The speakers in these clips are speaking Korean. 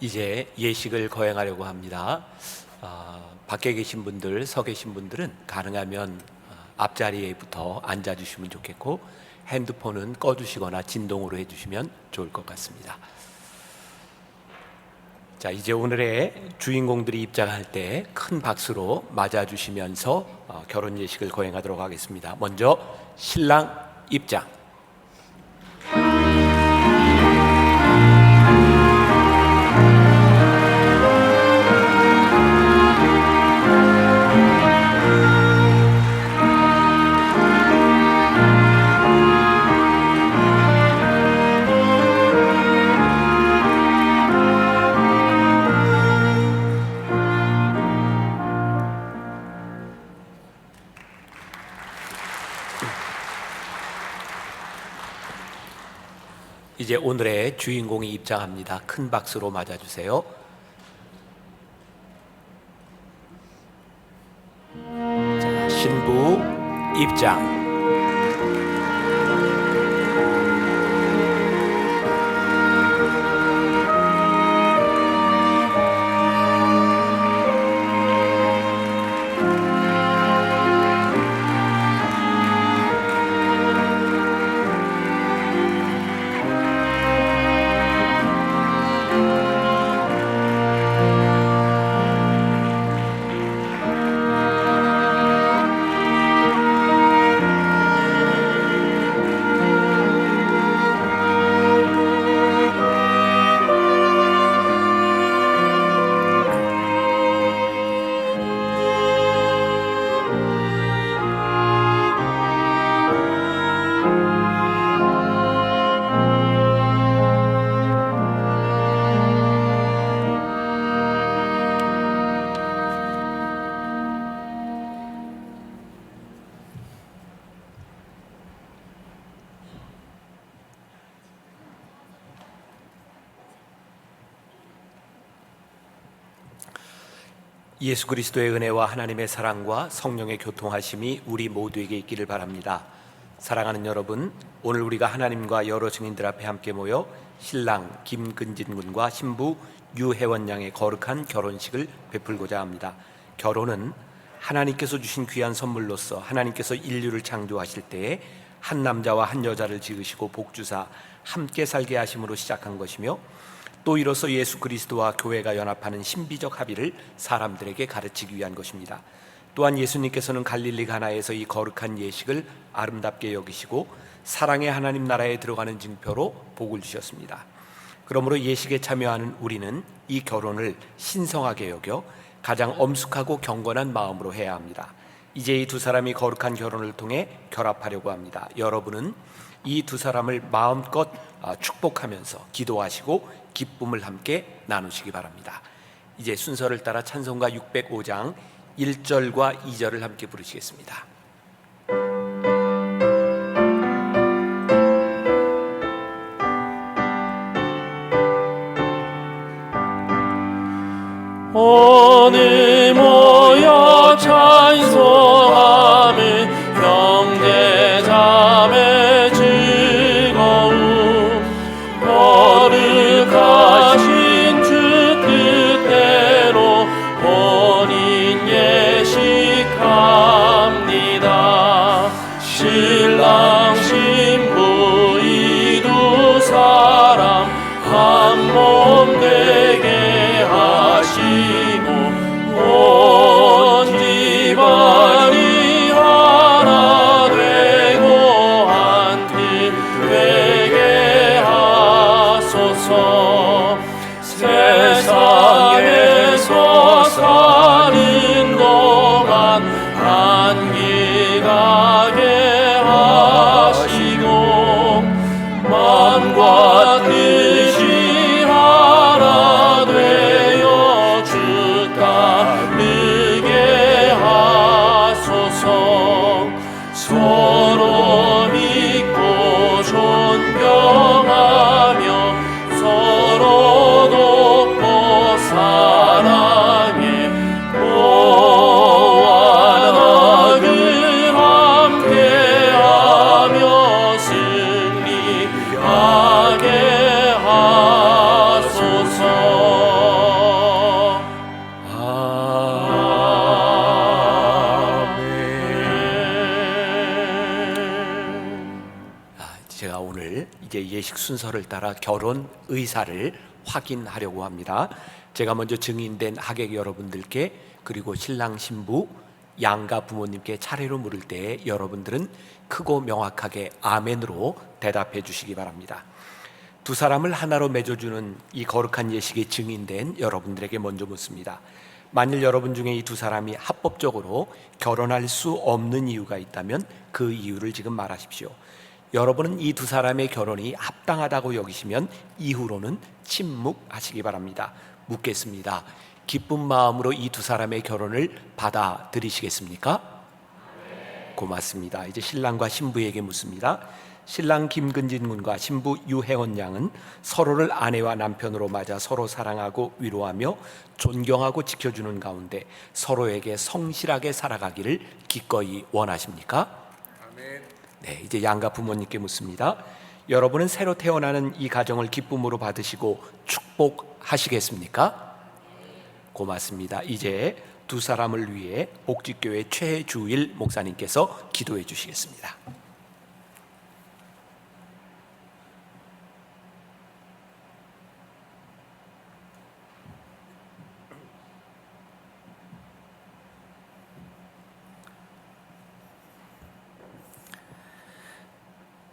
이제 예식을 거행하려고 합니다. 밖에 계신 분들, 서 계신 분들은 가능하면 앞자리에부터 앉아주시면 좋겠고, 핸드폰은 꺼주시거나 진동으로 해주시면 좋을 것 같습니다. 자, 이제 오늘의 주인공들이 입장할 때 큰 박수로 맞아주시면서 결혼 예식을 거행하도록 하겠습니다. 먼저 신랑 입장. 이제 오늘의 주인공이 입장합니다. 큰 박수로 맞아주세요. 자, 신부 입장. 예수 그리스도의 은혜와 하나님의 사랑과 성령의 교통하심이 우리 모두에게 있기를 바랍니다. 사랑하는 여러분, 오늘 우리가 하나님과 여러 증인들 앞에 함께 모여 신랑 김근진 군과 신부 유혜원 양의 거룩한 결혼식을 베풀고자 합니다. 결혼은 하나님께서 주신 귀한 선물로서 하나님께서 인류를 창조하실 때에 한 남자와 한 여자를 지으시고 복주사 함께 살게 하심으로 시작한 것이며, 또 이로써 예수 그리스도와 교회가 연합하는 신비적 합의를 사람들에게 가르치기 위한 것입니다. 또한 예수님께서는 갈릴리 가나에서 이 거룩한 예식을 아름답게 여기시고 사랑의 하나님 나라에 들어가는 증표로 복을 주셨습니다. 그러므로 예식에 참여하는 우리는 이 결혼을 신성하게 여겨 가장 엄숙하고 경건한 마음으로 해야 합니다. 이제 이 두 사람이 거룩한 결혼을 통해 결합하려고 합니다. 여러분은 이 두 사람을 마음껏 축복하면서 기도하시고 기쁨을 함께 나누시기 바랍니다. 이제 순서를 따라 찬송가 605장 1절과 2절을 함께 부르시겠습니다. 오늘 모여 찬송하며 형제자매 즐거움, 거룩하신 주 뜻대로 혼인 예식합니다. 신랑 신부 이 두 사람 한 몸 되게 하시고 이제 예식 순서를 따라 결혼 의사를 확인하려고 합니다. 제가 먼저 증인된 하객 여러분들께, 그리고 신랑 신부 양가 부모님께 차례로 물을 때 여러분들은 크고 명확하게 아멘으로 대답해 주시기 바랍니다. 두 사람을 하나로 맺어주는 이 거룩한 예식에 증인된 여러분들에게 먼저 묻습니다. 만일 여러분 중에 이 두 사람이 합법적으로 결혼할 수 없는 이유가 있다면 그 이유를 지금 말하십시오. 여러분은 이 두 사람의 결혼이 합당하다고 여기시면 이후로는 침묵하시기 바랍니다. 묻겠습니다. 기쁜 마음으로 이 두 사람의 결혼을 받아들이시겠습니까? 고맙습니다. 이제 신랑과 신부에게 묻습니다. 신랑 김근진 군과 신부 유혜원 양은 서로를 아내와 남편으로 맞아 서로 사랑하고 위로하며 존경하고 지켜주는 가운데 서로에게 성실하게 살아가기를 기꺼이 원하십니까? 네, 이제 양가 부모님께 묻습니다. 여러분은 새로 태어나는 이 가정을 기쁨으로 받으시고 축복하시겠습니까? 고맙습니다. 이제 두 사람을 위해 복지교회 최주일 목사님께서 기도해 주시겠습니다.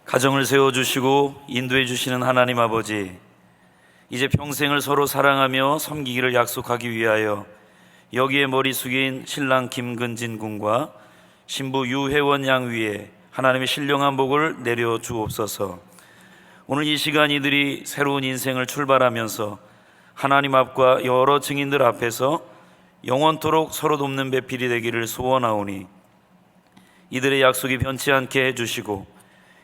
가정을 세워주시고 인도해 주시는 하나님 아버지, 이제 평생을 서로 사랑하며 섬기기를 약속하기 위하여 여기에 머리 숙인 신랑 김근진 군과 신부 유혜원 양 위에 하나님의 신령한 복을 내려 주옵소서. 오늘 이 시간 이들이 새로운 인생을 출발하면서 하나님 앞과 여러 증인들 앞에서 영원토록 서로 돕는 배필이 되기를 소원하오니 이들의 약속이 변치 않게 해주시고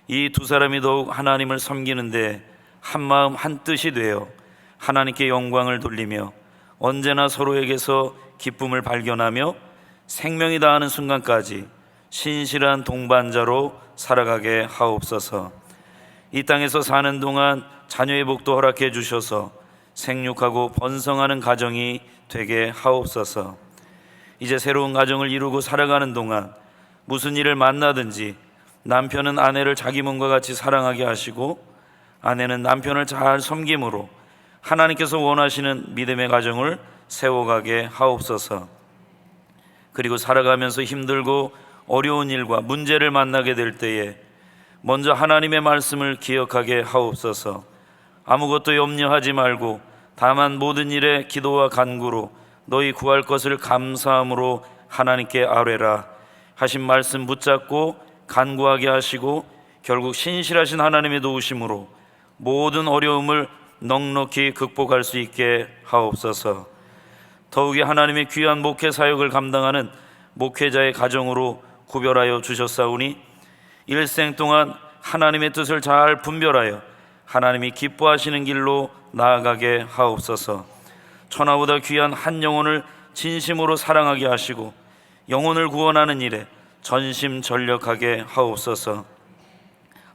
이 두 사람이 더욱 하나님을 섬기는데 한마음 한뜻이 되어 하나님께 영광을 돌리며 언제나 서로에게서 기쁨을 발견하며 생명이 다하는 순간까지 신실한 동반자로 살아가게 하옵소서. 이 땅에서 사는 동안 자녀의 복도 허락해 주셔서 생육하고 번성하는 가정이 되게 하옵소서. 이제 새로운 가정을 이루고 살아가는 동안 무슨 일을 만나든지 남편은 아내를 자기 몸과 같이 사랑하게 하시고 아내는 남편을 잘 섬김으로 하나님께서 원하시는 믿음의 가정을 세워가게 하옵소서. 그리고 살아가면서 힘들고 어려운 일과 문제를 만나게 될 때에 먼저 하나님의 말씀을 기억하게 하옵소서. 아무것도 염려하지 말고 다만 모든 일에 기도와 간구로 너희 구할 것을 감사함으로 하나님께 아뢰라 하신 말씀 붙잡고 간구하게 하시고 결국 신실하신 하나님의 도우심으로 모든 어려움을 넉넉히 극복할 수 있게 하옵소서. 더욱이 하나님의 귀한 목회 사역을 감당하는 목회자의 가정으로 구별하여 주셨사오니 일생 동안 하나님의 뜻을 잘 분별하여 하나님이 기뻐하시는 길로 나아가게 하옵소서. 천하보다 귀한 한 영혼을 진심으로 사랑하게 하시고 영혼을 구원하는 일에 전심전력하게 하옵소서.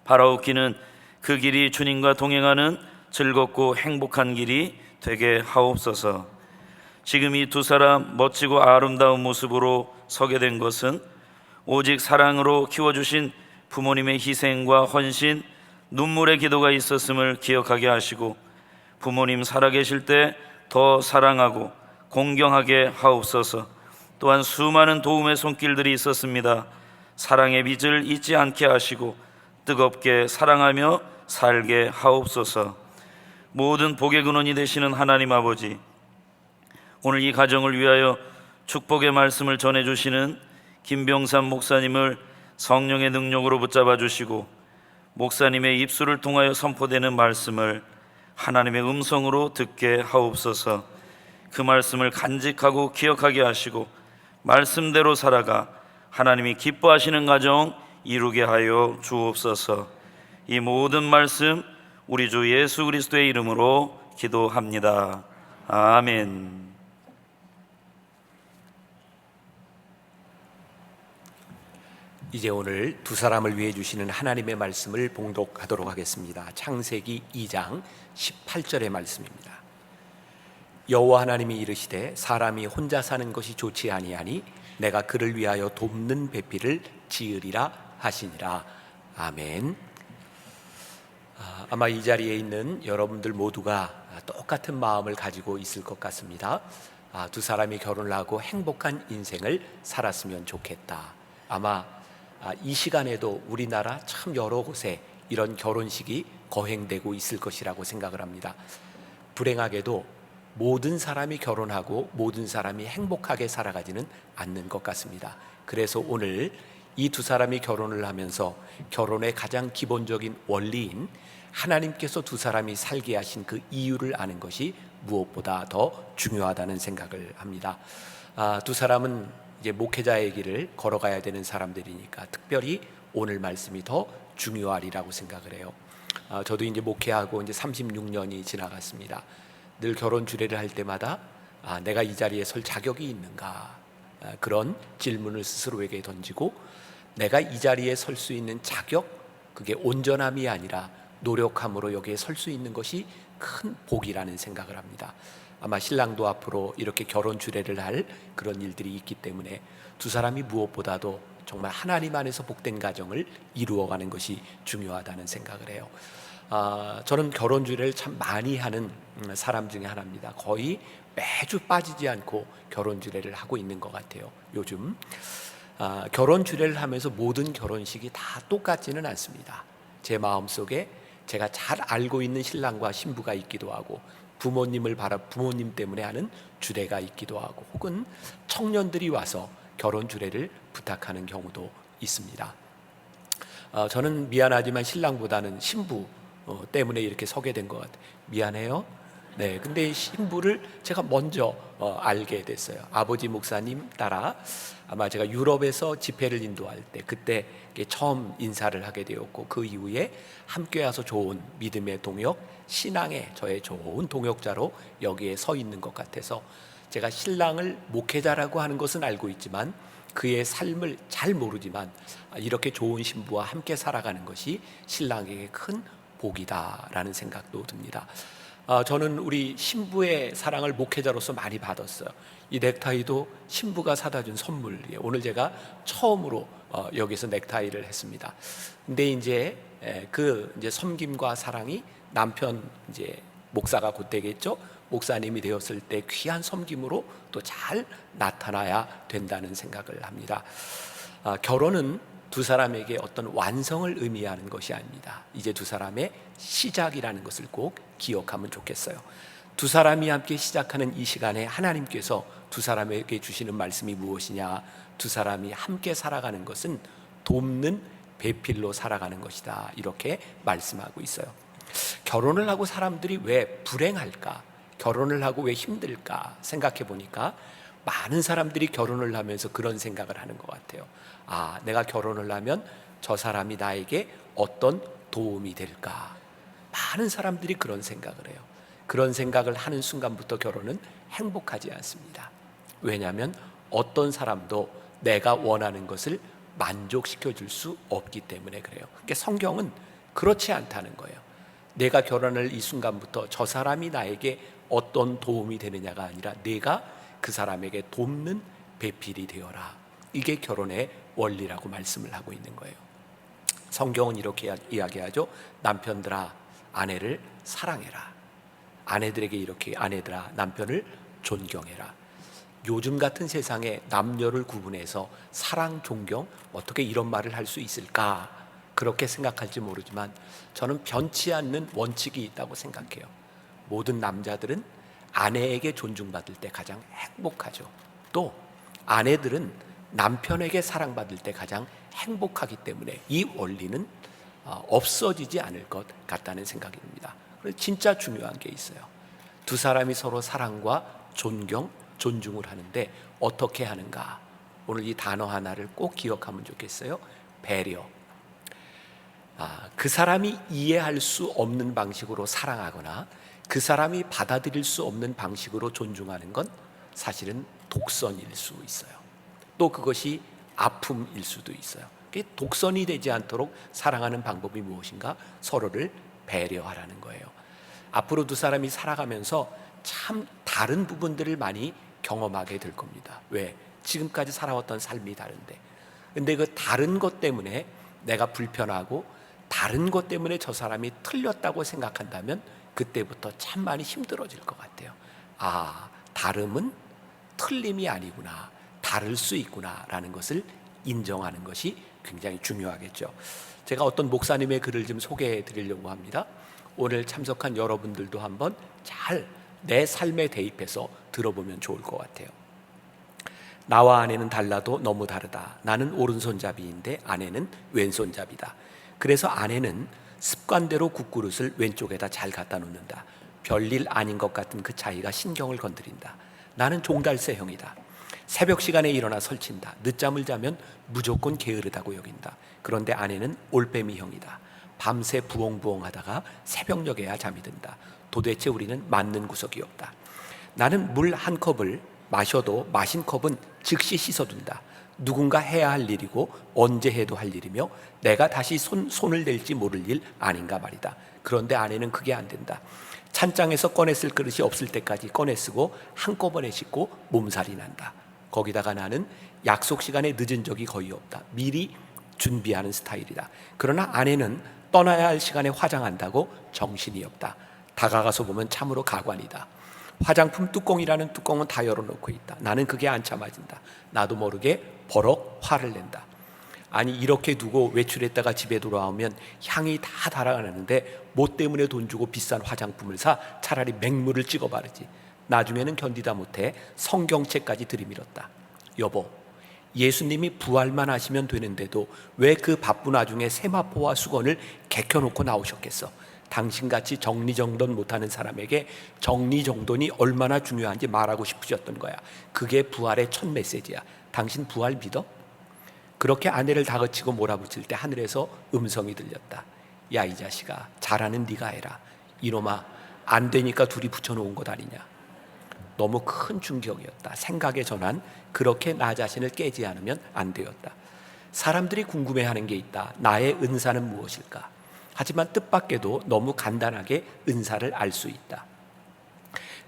바라옵기는 그 길이 주님과 동행하는 즐겁고 행복한 길이 되게 하옵소서. 지금 이 두 사람 멋지고 아름다운 모습으로 서게 된 것은 오직 사랑으로 키워주신 부모님의 희생과 헌신, 눈물의 기도가 있었음을 기억하게 하시고 부모님 살아계실 때 더 사랑하고 공경하게 하옵소서. 또한 수많은 도움의 손길들이 있었습니다. 사랑의 빚을 잊지 않게 하시고 뜨겁게 사랑하며 살게 하옵소서. 모든 복의 근원이 되시는 하나님 아버지, 오늘 이 가정을 위하여 축복의 말씀을 전해주시는 김병삼 목사님을 성령의 능력으로 붙잡아 주시고 목사님의 입술을 통하여 선포되는 말씀을 하나님의 음성으로 듣게 하옵소서. 그 말씀을 간직하고 기억하게 하시고 말씀대로 살아가 하나님이 기뻐하시는 가정 이루게 하여 주옵소서. 이 모든 말씀 우리 주 예수 그리스도의 이름으로 기도합니다. 아멘. 이제 오늘 두 사람을 위해 주시는 하나님의 말씀을 봉독하도록 하겠습니다. 창세기 2장 18절의 말씀입니다. 여호와 하나님이 이르시되 사람이 혼자 사는 것이 좋지 아니하니 내가 그를 위하여 돕는 배필을 지으리라 하시니라. 아멘. 아마 이 자리에 있는 여러분들 모두가 똑같은 마음을 가지고 있을 것 같습니다. 두 사람이 결혼을 하고 행복한 인생을 살았으면 좋겠다. 아마 이 시간에도 우리나라 참 여러 곳에 이런 결혼식이 거행되고 있을 것이라고 생각을 합니다. 불행하게도 모든 사람이 결혼하고 모든 사람이 행복하게 살아가지는 않는 것 같습니다. 그래서 오늘 이 두 사람이 결혼을 하면서 결혼의 가장 기본적인 원리인 하나님께서 두 사람이 살게 하신 그 이유를 아는 것이 무엇보다 더 중요하다는 생각을 합니다. 두 사람은 이제 목회자의 길을 걸어가야 되는 사람들이니까 특별히 오늘 말씀이 더 중요하리라고 생각을 해요. 저도 이제 목회하고 이제 36년이 지나갔습니다. 늘 결혼 주례를 할 때마다 내가 이 자리에 설 자격이 있는가, 그런 질문을 스스로에게 던지고, 내가 이 자리에 설 수 있는 자격, 그게 온전함이 아니라 노력함으로 여기에 설 수 있는 것이 큰 복이라는 생각을 합니다. 아마 신랑도 앞으로 이렇게 결혼 주례를 할 그런 일들이 있기 때문에 두 사람이 무엇보다도 정말 하나님 안에서 복된 가정을 이루어가는 것이 중요하다는 생각을 해요. 저는 결혼 주례를 참 많이 하는 사람 중에 하나입니다. 거의 매주 빠지지 않고 결혼 주례를 하고 있는 것 같아요. 요즘 결혼 주례를 하면서 모든 결혼식이 다 똑같지는 않습니다. 제 마음속에 제가 잘 알고 있는 신랑과 신부가 있기도 하고, 부모님 때문에 하는 주례가 있기도 하고, 혹은 청년들이 와서 결혼 주례를 부탁하는 경우도 있습니다. 저는 미안하지만 신랑보다는 신부 때문에 이렇게 서게 된 것 같아요. 미안해요. 네, 근데 신부를 제가 먼저 알게 됐어요. 아버지 목사님 따라 아마 제가 유럽에서 집회를 인도할 때 그때 처음 인사를 하게 되었고, 그 이후에 함께 와서 좋은 믿음의 동역, 신앙의 저의 좋은 동역자로 여기에 서 있는 것 같아서, 제가 신랑을 목회자라고 하는 것은 알고 있지만 그의 삶을 잘 모르지만 이렇게 좋은 신부와 함께 살아가는 것이 신랑에게 큰 복이다라는 생각도 듭니다. 저는 우리 신부의 사랑을 목회자로서 많이 받았어요. 이 넥타이도 신부가 사다 준 선물이에요. 오늘 제가 처음으로 여기서 넥타이를 했습니다. 근데 이제 그 이제 섬김과 사랑이 남편 이제 목사가 곧 되겠죠. 목사님이 되었을 때 귀한 섬김으로 또 잘 나타나야 된다는 생각을 합니다. 결혼은 두 사람에게 어떤 완성을 의미하는 것이 아닙니다. 이제 두 사람의 시작이라는 것을 꼭 기억하면 좋겠어요. 두 사람이 함께 시작하는 이 시간에 하나님께서 두 사람에게 주시는 말씀이 무엇이냐? 두 사람이 함께 살아가는 것은 돕는 배필로 살아가는 것이다, 이렇게 말씀하고 있어요. 결혼을 하고 사람들이 왜 불행할까? 결혼을 하고 왜 힘들까? 생각해 보니까 많은 사람들이 결혼을 하면서 그런 생각을 하는 것 같아요. 내가 결혼을 하면 저 사람이 나에게 어떤 도움이 될까? 많은 사람들이 그런 생각을 해요. 그런 생각을 하는 순간부터 결혼은 행복하지 않습니다. 왜냐하면 어떤 사람도 내가 원하는 것을 만족시켜 줄 수 없기 때문에 그래요. 그러니까 성경은 그렇지 않다는 거예요. 내가 결혼할 이 순간부터 저 사람이 나에게 어떤 도움이 되느냐가 아니라 내가 그 사람에게 돕는 배필이 되어라. 이게 결혼의 원리라고 말씀을 하고 있는 거예요. 성경은 이렇게 이야기하죠. 남편들아, 아내를 사랑해라. 아내들에게 이렇게, 아내들아, 남편을 존경해라. 요즘 같은 세상에 남녀를 구분해서 사랑, 존경, 어떻게 이런 말을 할 수 있을까? 그렇게 생각할지 모르지만 저는 변치 않는 원칙이 있다고 생각해요. 모든 남자들은 아내에게 존중받을 때 가장 행복하죠. 또 아내들은 남편에게 사랑받을 때 가장 행복하기 때문에 이 원리는 없어지지 않을 것 같다는 생각이 듭니다. 진짜 중요한 게 있어요. 두 사람이 서로 사랑과 존경, 존중을 하는데 어떻게 하는가? 오늘 이 단어 하나를 꼭 기억하면 좋겠어요. 배려. 그 사람이 이해할 수 없는 방식으로 사랑하거나 그 사람이 받아들일 수 없는 방식으로 존중하는 건 사실은 독선일 수 있어요. 또 그것이 아픔일 수도 있어요. 독선이 되지 않도록 사랑하는 방법이 무엇인가? 서로를 배려하라는 거예요. 앞으로 두 사람이 살아가면서 참 다른 부분들을 많이 경험하게 될 겁니다. 왜? 지금까지 살아왔던 삶이 다른데. 근데 그 다른 것 때문에 내가 불편하고 다른 것 때문에 저 사람이 틀렸다고 생각한다면 그때부터 참 많이 힘들어질 것 같아요. 아, 다름은 틀림이 아니구나, 다를 수 있구나 라는 것을 인정하는 것이 굉장히 중요하겠죠. 제가 어떤 목사님의 글을 좀 소개해 드리려고 합니다. 오늘 참석한 여러분들도 한번 잘 내 삶에 대입해서 들어보면 좋을 것 같아요. 나와 아내는 달라도 너무 다르다. 나는 오른손잡이인데 아내는 왼손잡이다. 그래서 아내는 습관대로 국그릇을 왼쪽에다 잘 갖다 놓는다. 별일 아닌 것 같은 그 차이가 신경을 건드린다. 나는 종달새형이다. 새벽 시간에 일어나 설친다. 늦잠을 자면 무조건 게으르다고 여긴다. 그런데 아내는 올빼미형이다. 밤새 부엉부엉하다가 새벽녘에야 잠이 든다. 도대체 우리는 맞는 구석이 없다. 나는 물 한 컵을 마셔도 마신 컵은 즉시 씻어둔다. 누군가 해야 할 일이고 언제 해도 할 일이며 내가 다시 손을 댈지 모를 일 아닌가 말이다. 그런데 아내는 그게 안 된다. 찬장에서 꺼내 쓸 그릇이 없을 때까지 꺼내 쓰고 한꺼번에 씻고 몸살이 난다. 거기다가 나는 약속 시간에 늦은 적이 거의 없다. 미리 준비하는 스타일이다. 그러나 아내는 떠나야 할 시간에 화장한다고 정신이 없다. 다가가서 보면 참으로 가관이다. 화장품 뚜껑이라는 뚜껑은 다 열어놓고 있다. 나는 그게 안 참아진다. 나도 모르게 버럭 화를 낸다. 아니, 이렇게 두고 외출했다가 집에 돌아오면 향이 다 달아나는데 뭐 때문에 돈 주고 비싼 화장품을 사? 차라리 맹물을 찍어 바르지. 나중에는 견디다 못해 성경책까지 들이밀었다. 여보, 예수님이 부활만 하시면 되는데도 왜 그 바쁜 와중에 세마포와 수건을 개켜놓고 나오셨겠어? 당신같이 정리정돈 못하는 사람에게 정리정돈이 얼마나 중요한지 말하고 싶으셨던 거야. 그게 부활의 첫 메시지야. 당신 부활 믿어? 그렇게 아내를 다그치고 몰아붙일 때 하늘에서 음성이 들렸다. 야, 이 자식아, 잘하는 네가 해라. 이놈아, 안 되니까 둘이 붙여놓은 것 아니냐. 너무 큰 충격이었다. 생각의 전환, 그렇게 나 자신을 깨지 않으면 안 되었다. 사람들이 궁금해하는 게 있다. 나의 은사는 무엇일까? 하지만 뜻밖에도 너무 간단하게 은사를 알 수 있다.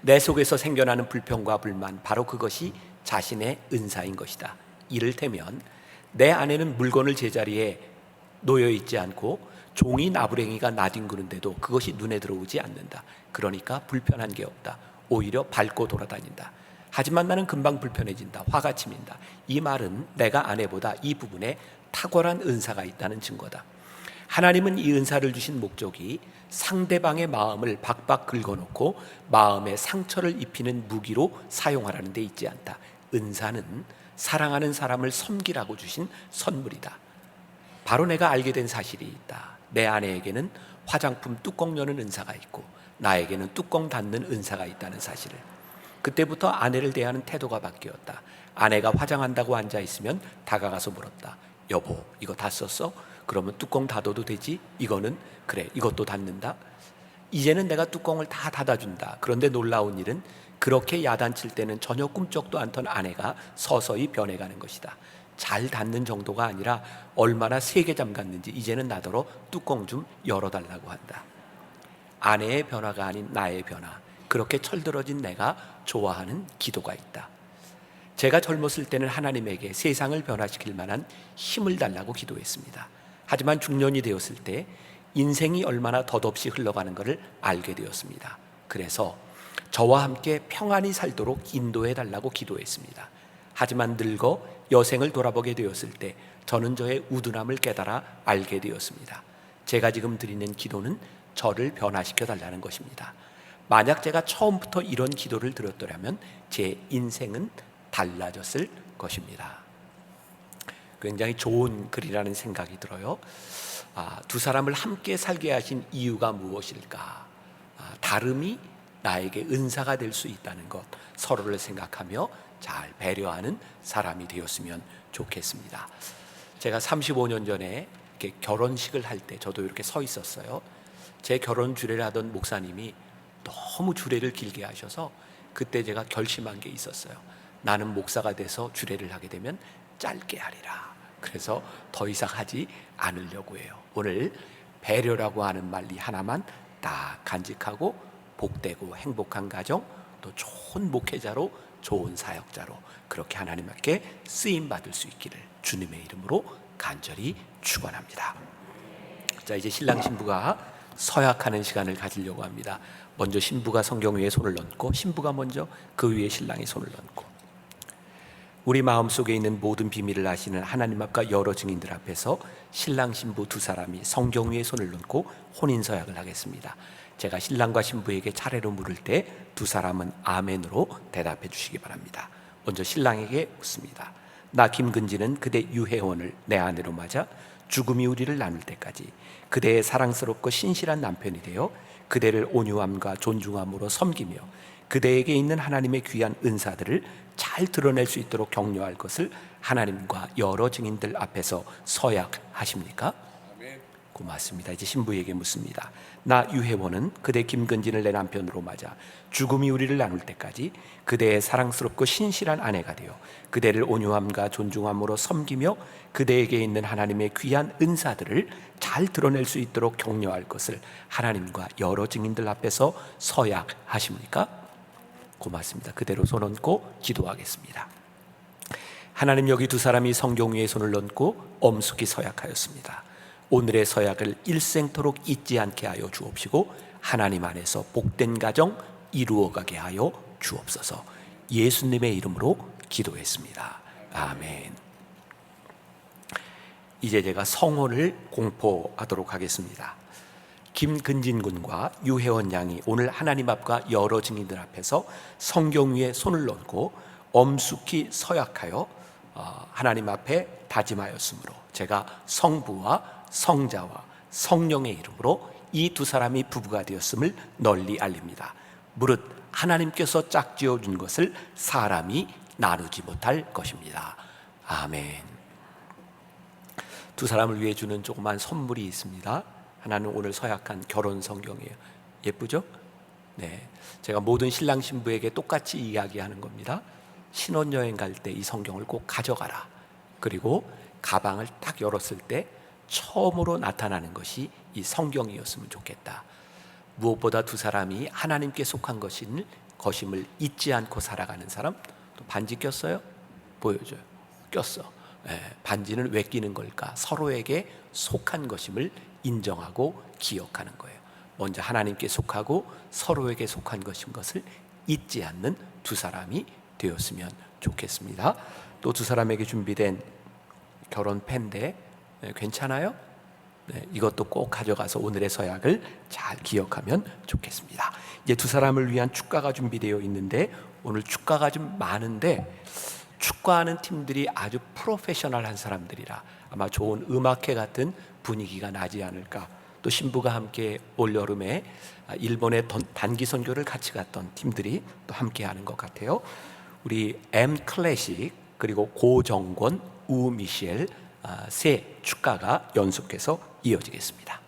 내 속에서 생겨나는 불평과 불만, 바로 그것이 자신의 은사인 것이다. 이를테면 내 아내는 물건을 제자리에 놓여 있지 않고 종이 나부랭이가 나뒹구는데도 그것이 눈에 들어오지 않는다. 그러니까 불편한 게 없다. 오히려 밟고 돌아다닌다. 하지만 나는 금방 불편해진다. 화가 치민다. 이 말은 내가 아내보다 이 부분에 탁월한 은사가 있다는 증거다. 하나님은 이 은사를 주신 목적이 상대방의 마음을 박박 긁어놓고 마음에 상처를 입히는 무기로 사용하라는 데 있지 않다. 은사는 사랑하는 사람을 섬기라고 주신 선물이다. 바로 내가 알게 된 사실이 있다. 내 아내에게는 화장품 뚜껑 여는 은사가 있고 나에게는 뚜껑 닫는 은사가 있다는 사실을. 그때부터 아내를 대하는 태도가 바뀌었다. 아내가 화장한다고 앉아있으면 다가가서 물었다. 여보, 이거 다 썼어? 그러면 뚜껑 닫아도 되지? 이거는? 그래, 이것도 닫는다. 이제는 내가 뚜껑을 다 닫아준다. 그런데 놀라운 일은 그렇게 야단칠 때는 전혀 꿈쩍도 않던 아내가 서서히 변해가는 것이다. 잘 닫는 정도가 아니라 얼마나 세게 잠갔는지 이제는 나더러 뚜껑 좀 열어달라고 한다. 아내의 변화가 아닌 나의 변화, 그렇게 철들어진 내가 좋아하는 기도가 있다. 제가 젊었을 때는 하나님에게 세상을 변화시킬 만한 힘을 달라고 기도했습니다. 하지만 중년이 되었을 때 인생이 얼마나 덧없이 흘러가는 것을 알게 되었습니다. 그래서 저와 함께 평안히 살도록 인도해 달라고 기도했습니다. 하지만 늙어 여생을 돌아보게 되었을 때 저는 저의 우둔함을 깨달아 알게 되었습니다. 제가 지금 드리는 기도는 저를 변화시켜 달라는 것입니다. 만약 제가 처음부터 이런 기도를 드렸더라면 제 인생은 달라졌을 것입니다. 굉장히 좋은 글이라는 생각이 들어요. 두 사람을 함께 살게 하신 이유가 무엇일까? 다름이 나에게 은사가 될 수 있다는 것, 서로를 생각하며 잘 배려하는 사람이 되었으면 좋겠습니다. 제가 35년 전에 이렇게 결혼식을 할 때 저도 이렇게 서 있었어요. 제 결혼 주례를 하던 목사님이 너무 주례를 길게 하셔서 그때 제가 결심한 게 있었어요. 나는 목사가 돼서 주례를 하게 되면 짧게 하리라. 그래서 더 이상 하지 않으려고 해요. 오늘 배려라고 하는 말이 하나만 딱 간직하고 복되고 행복한 가정, 또 좋은 목회자로, 좋은 사역자로 그렇게 하나님께 쓰임 받을 수 있기를 주님의 이름으로 간절히 축원합니다. 자, 자, 이제 신랑 신부가 서약하는 시간을 가지려고 합니다. 먼저 신부가 성경 위에 손을 얹고, 신부가 먼저 그 위에 신랑이 손을 얹고, 우리 마음속에 있는 모든 비밀을 아시는 하나님 앞과 여러 증인들 앞에서 신랑 신부 두 사람이 성경 위에 손을 얹고 혼인 서약을 하겠습니다. 제가 신랑과 신부에게 차례로 물을 때 두 사람은 아멘으로 대답해 주시기 바랍니다. 먼저 신랑에게 묻습니다. 나 김근진은 그대 유혜원을 내 아내로 맞아 죽음이 우리를 나눌 때까지 그대의 사랑스럽고 신실한 남편이 되어 그대를 온유함과 존중함으로 섬기며 그대에게 있는 하나님의 귀한 은사들을 잘 드러낼 수 있도록 격려할 것을 하나님과 여러 증인들 앞에서 서약하십니까? 고맙습니다. 이제 신부에게 묻습니다. 나 유혜원은 그대 김근진을 내 남편으로 맞아 죽음이 우리를 나눌 때까지 그대의 사랑스럽고 신실한 아내가 되어 그대를 온유함과 존중함으로 섬기며 그대에게 있는 하나님의 귀한 은사들을 잘 드러낼 수 있도록 격려할 것을 하나님과 여러 증인들 앞에서 서약하십니까? 고맙습니다. 그대로 손 얹고 기도하겠습니다. 하나님, 여기 두 사람이 성경 위에 손을 얹고 엄숙히 서약하였습니다. 오늘의 서약을 일생토록 잊지 않게 하여 주옵시고 하나님 안에서 복된 가정 이루어가게 하여 주옵소서. 예수님의 이름으로 기도했습니다. 아멘. 이제 제가 성혼을 공포하도록 하겠습니다. 김근진 군과 유혜원 양이 오늘 하나님 앞과 여러 증인들 앞에서 성경 위에 손을 얹고 엄숙히 서약하여 하나님 앞에 다짐하였으므로 제가 성부와 성자와 성령의 이름으로 이 두 사람이 부부가 되었음을 널리 알립니다. 무릇 하나님께서 짝지어 준 것을 사람이 나누지 못할 것입니다. 아멘. 두 사람을 위해 주는 조그만 선물이 있습니다. 하나는 오늘 서약한 결혼 성경이에요. 예쁘죠? 네, 제가 모든 신랑 신부에게 똑같이 이야기하는 겁니다. 신혼여행 갈 때 이 성경을 꼭 가져가라. 그리고 가방을 딱 열었을 때 처음으로 나타나는 것이 이 성경이었으면 좋겠다. 무엇보다 두 사람이 하나님께 속한 것임을 잊지 않고 살아가는 사람. 또 반지 꼈어요? 보여줘요. 꼈어. 반지는 왜 끼는 걸까? 서로에게 속한 것임을 인정하고 기억하는 거예요. 먼저 하나님께 속하고 서로에게 속한 것인 것을 잊지 않는 두 사람이 되었으면 좋겠습니다. 또 두 사람에게 준비된 결혼 펜데 괜찮아요? 네, 이것도 꼭 가져가서 오늘의 서약을 잘 기억하면 좋겠습니다. 이제 두 사람을 위한 축가가 준비되어 있는데 오늘 축가가 좀 많은데 축가하는 팀들이 아주 프로페셔널한 사람들이라 아마 좋은 음악회 같은 분위기가 나지 않을까. 또 신부가 함께 올여름에 일본의 단기 선교를 같이 갔던 팀들이 또 함께 하는 것 같아요. 우리 M 클래식 그리고 고정권, 우미셸 세 축가가 연속해서 이어지겠습니다.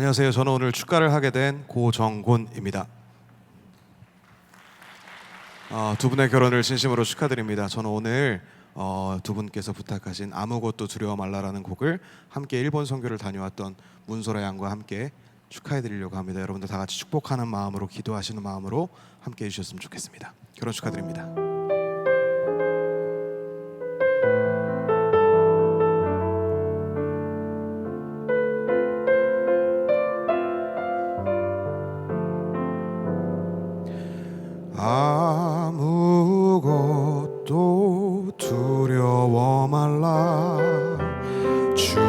안녕하세요. 저는 오늘 축가를 하게 된 고정곤입니다. 두 분의 결혼을 진심으로 축하드립니다. 저는 오늘 두 분께서 부탁하신 아무것도 두려워 말라라는 곡을 함께 일본 선교를 다녀왔던 문소라 양과 함께 축하해드리려고 합니다. 여러분들 다 같이 축복하는 마음으로, 기도하시는 마음으로 함께 해주셨으면 좋겠습니다. 결혼 축하드립니다. 아무것도 두려워 말라. 주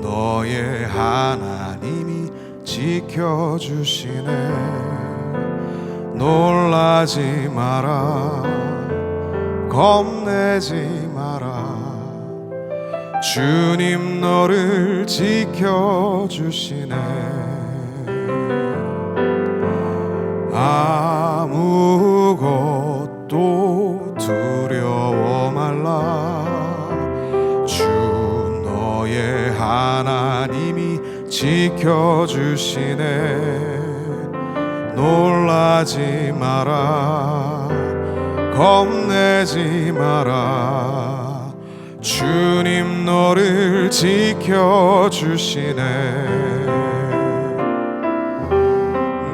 너의 하나님이 지켜주시네. 놀라지 마라, 겁내지 마라. 주님 너를 지켜주시네. 아무것도 두려워 말라. 주 너의 하나님이 지켜주시네. 놀라지 마라, 겁내지 마라. 주님 너를 지켜주시네.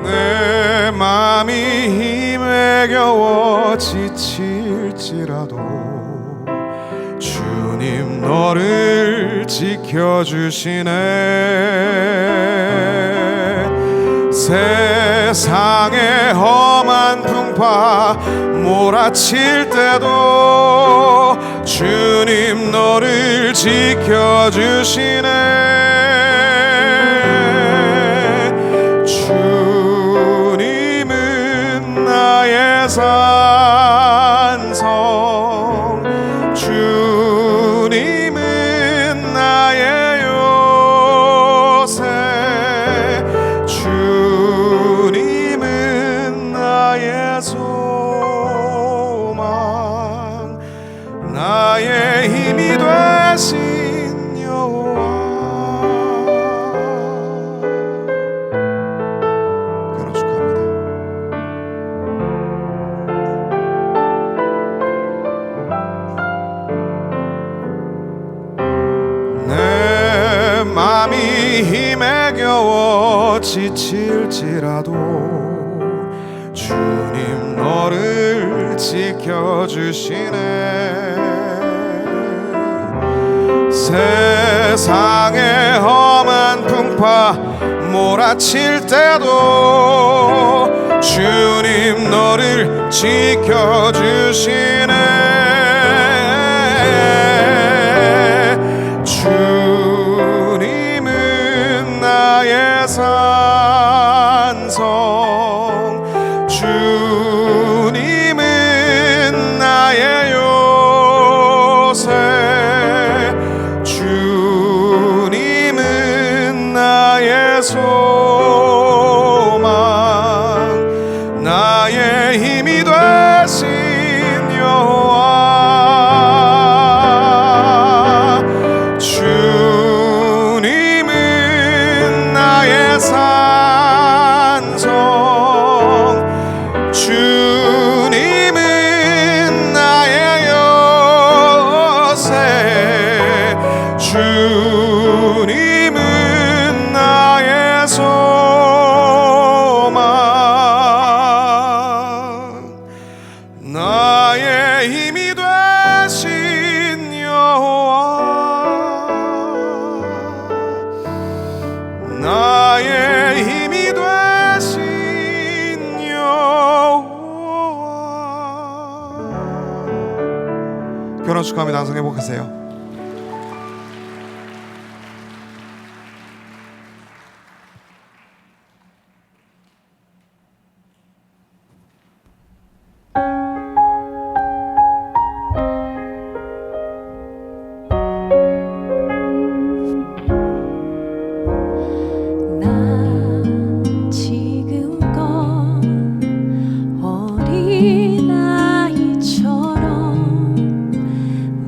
내 맘이 힘에 겨워 지칠지라도 주님 너를 지켜주시네. 세상의 험한 풍파 몰아칠 때도 주님 너를 지켜주시네. 주님은 나의 산성, 주님은 나의 요새, 주님은 나의 소망, 나의 힘이 되신 여호와. 결혼 축하합니다. 내 맘이 힘에 겨워 지칠지라도 주님 너를 지켜주시네. 세상의 험한 풍파 몰아칠 때도 주님 너를 지켜주시네. 주님은 나의 산성, 주님은 나의 요새, 주님은 나의 소망, 나의 힘이 되신 여호와. 주님은 나의 산성, 주님은 나의 요새, 주님은 나의 소망, 나의 힘이 되신 여호와. 나의 힘이 되신 여호와. 결혼 축하합니다. 항상 행복하세요. 나 지금껏 어린아이처럼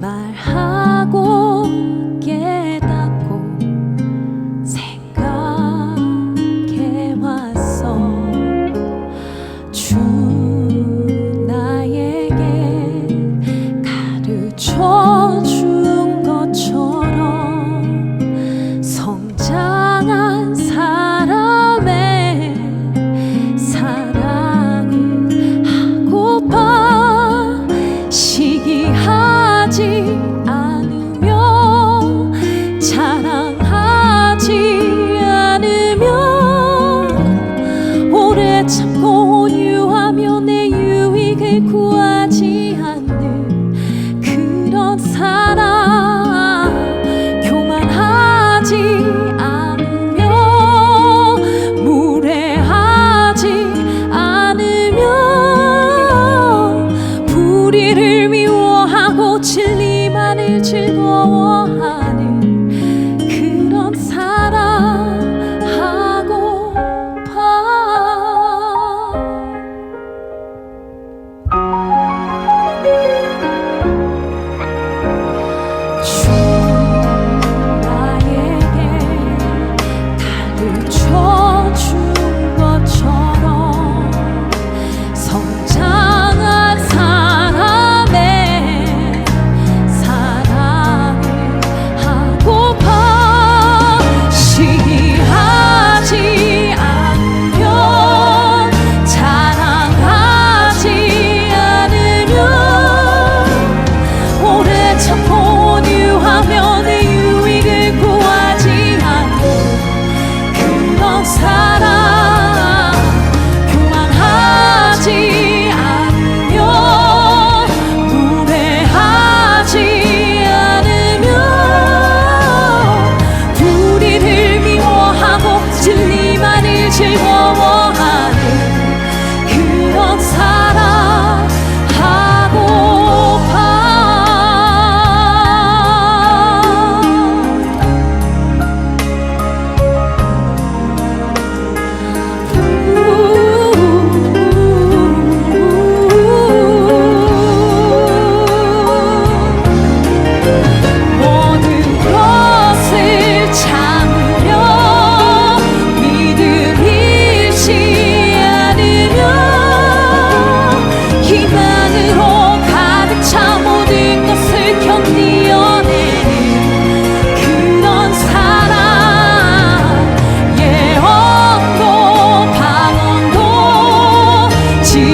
말하고 깨닫고 생각하고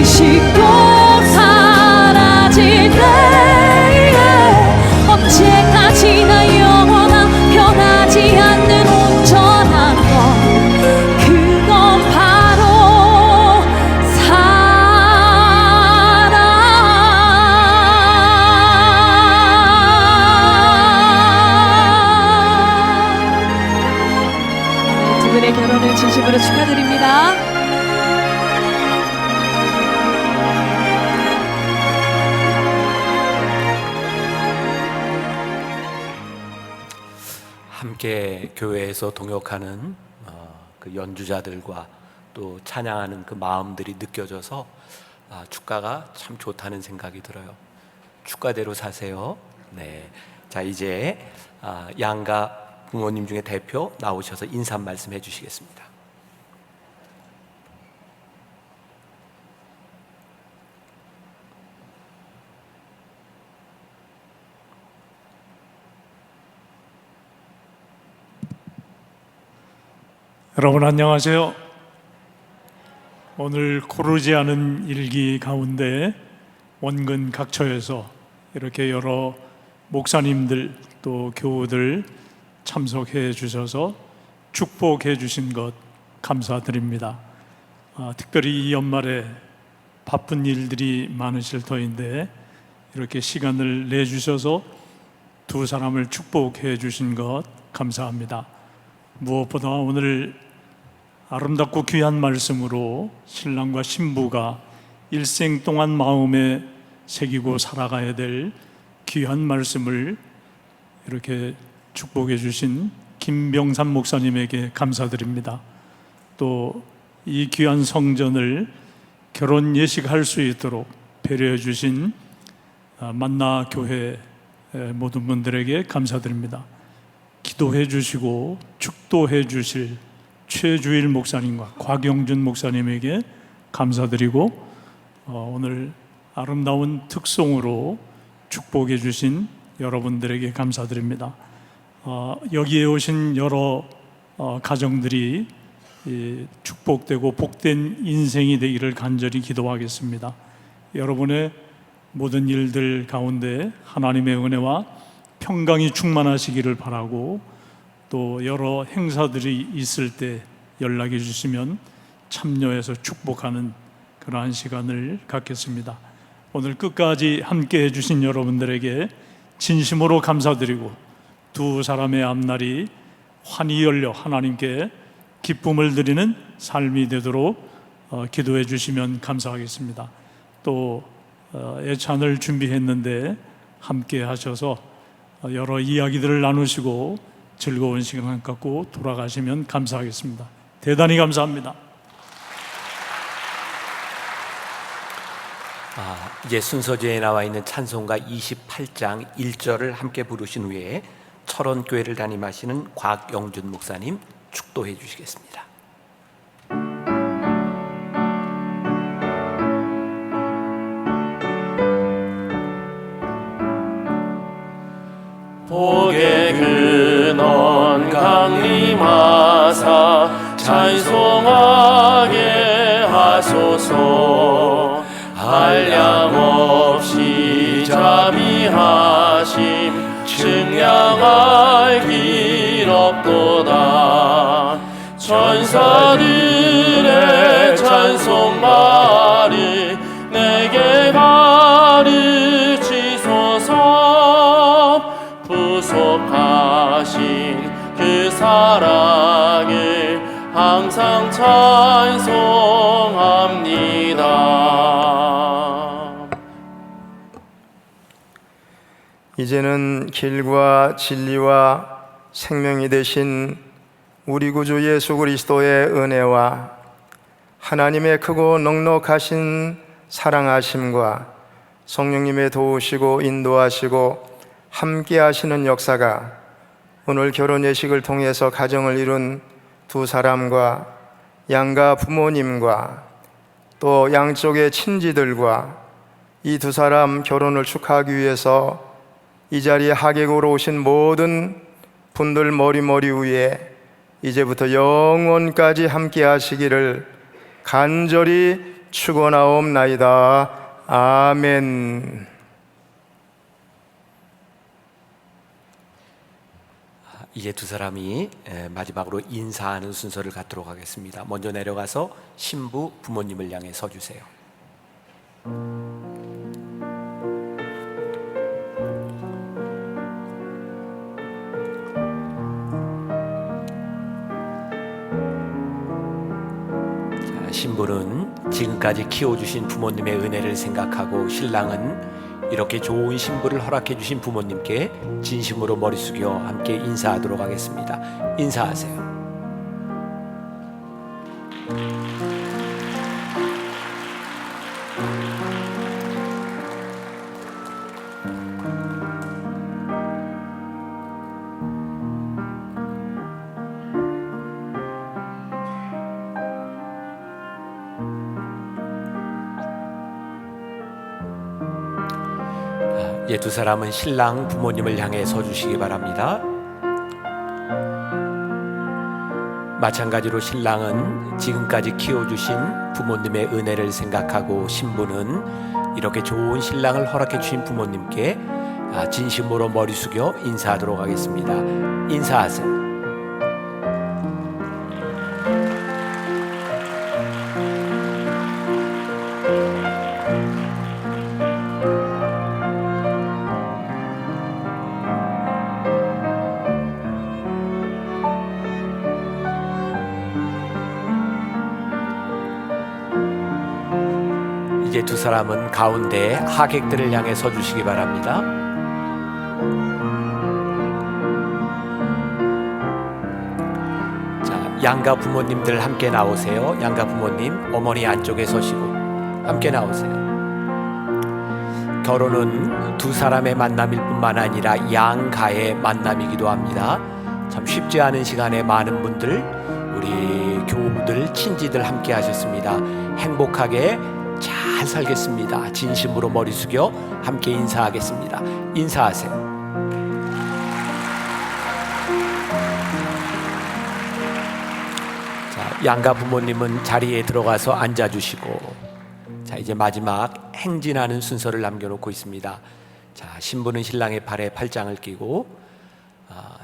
의식도 사라질 때에 언제까지나 영원한 변하지 않는 온전한 것, 그건 바로 사랑. 두 분의 결혼을 진심으로 축하드립니다. 함께 교회에서 동역하는 그 연주자들과 또 찬양하는 그 마음들이 느껴져서 축가가 참 좋다는 생각이 들어요. 축가대로 사세요. 네, 자 이제 양가 부모님 중에 대표 나오셔서 인사 말씀 해주시겠습니다. 여러분 안녕하세요. 오늘 고르지 않은 일기 가운데 원근 각처에서 이렇게 여러 목사님들 또 교우들 참석해 주셔서 축복해 주신 것 감사드립니다. 특별히 이 연말에 바쁜 일들이 많으실 터인데 이렇게 시간을 내주셔서 두 사람을 축복해 주신 것 감사합니다. 무엇보다 오늘 아름답고 귀한 말씀으로 신랑과 신부가 일생 동안 마음에 새기고 살아가야 될 귀한 말씀을 이렇게 축복해 주신 김병삼 목사님에게 감사드립니다. 또 이 귀한 성전을 결혼 예식할 수 있도록 배려해 주신 만나 교회 모든 분들에게 감사드립니다. 기도해 주시고 축도해 주실 최주일 목사님과 곽영준 목사님에게 감사드리고 오늘 아름다운 특송으로 축복해 주신 여러분들에게 감사드립니다. 여기에 오신 여러 가정들이 축복되고 복된 인생이 되기를 간절히 기도하겠습니다. 여러분의 모든 일들 가운데 하나님의 은혜와 평강이 충만하시기를 바라고, 또 여러 행사들이 있을 때 연락해 주시면 참여해서 축복하는 그러한 시간을 갖겠습니다. 오늘 끝까지 함께 해주신 여러분들에게 진심으로 감사드리고 두 사람의 앞날이 환히 열려 하나님께 기쁨을 드리는 삶이 되도록 기도해 주시면 감사하겠습니다. 또 예찬을 준비했는데 함께 하셔서 여러 이야기들을 나누시고 즐거운 시간 갖고 돌아가시면 감사하겠습니다. 대단히 감사합니다. 이제 순서지에 나와 있는 찬송가 28장 1절을 함께 부르신 후에 철원교회를 담임하시는 곽영준 목사님 축도해 주시겠습니다. 복의 근원 강림하사 찬송하게 하소서. 한량없이 자비하심 증량할 길 없도다. 천사들의 찬송말을 내게 가르치소서. 부속하신 그 사랑을 항상 찬송합니다. 이제는 길과 진리와 생명이 되신 우리 구주 예수 그리스도의 은혜와 하나님의 크고 넉넉하신 사랑하심과 성령님의 도우시고 인도하시고 함께 하시는 역사가 오늘 결혼 예식을 통해서 가정을 이룬 두 사람과 양가 부모님과 또 양쪽의 친지들과 이 두 사람 결혼을 축하하기 위해서 이 자리에 하객으로 오신 모든 분들 머리 위에 이제부터 영원까지 함께 하시기를 간절히 축원하옵나이다. 아멘. 이제 두 사람이 마지막으로 인사하는 순서를 갖도록 하겠습니다. 먼저 내려가서 신부 부모님을 향해 서주세요. 신부는 지금까지 키워주신 부모님의 은혜를 생각하고, 신랑은 이렇게 좋은 신부를 허락해 주신 부모님께 진심으로 머리 숙여 함께 인사하도록 하겠습니다. 인사하세요. 두 사람은 신랑 부모님을 향해 서주시기 바랍니다. 마찬가지로 신랑은 지금까지 키워주신 부모님의 은혜를 생각하고, 신부는 이렇게 좋은 신랑을 허락해 주신 부모님께 진심으로 머리 숙여 인사하도록 하겠습니다. 인사하세요. 이제 두 사람은 가운데 하객들을 향해 서주시기 바랍니다. 자, 양가 부모님들 함께 나오세요. 양가 부모님, 어머니 안쪽에 서시고 함께 나오세요. 결혼은 두 사람의 만남일 뿐만 아니라 양가의 만남이기도 합니다. 참 쉽지 않은 시간에 많은 분들, 우리 교우들, 친지들 함께 하셨습니다. 행복하게 잘 살겠습니다. 진심으로 머리 숙여 함께 인사하겠습니다. 인사하세요. 자, 양가 부모님은 자리에 들어가서 앉아주시고, 자, 이제 마지막 행진하는 순서를 남겨놓고 있습니다. 자, 신부는 신랑의 팔에 팔짱을 끼고,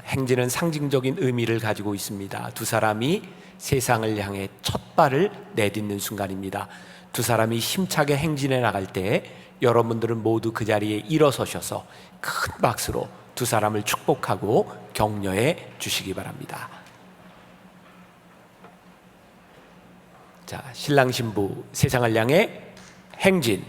행진은 상징적인 의미를 가지고 있습니다. 두 사람이 세상을 향해 첫 발을 내딛는 순간입니다. 두 사람이 힘차게 행진해 나갈 때 여러분들은 모두 그 자리에 일어서셔서 큰 박수로 두 사람을 축복하고 격려해 주시기 바랍니다. 자, 신랑 신부 세상을 향해 행진.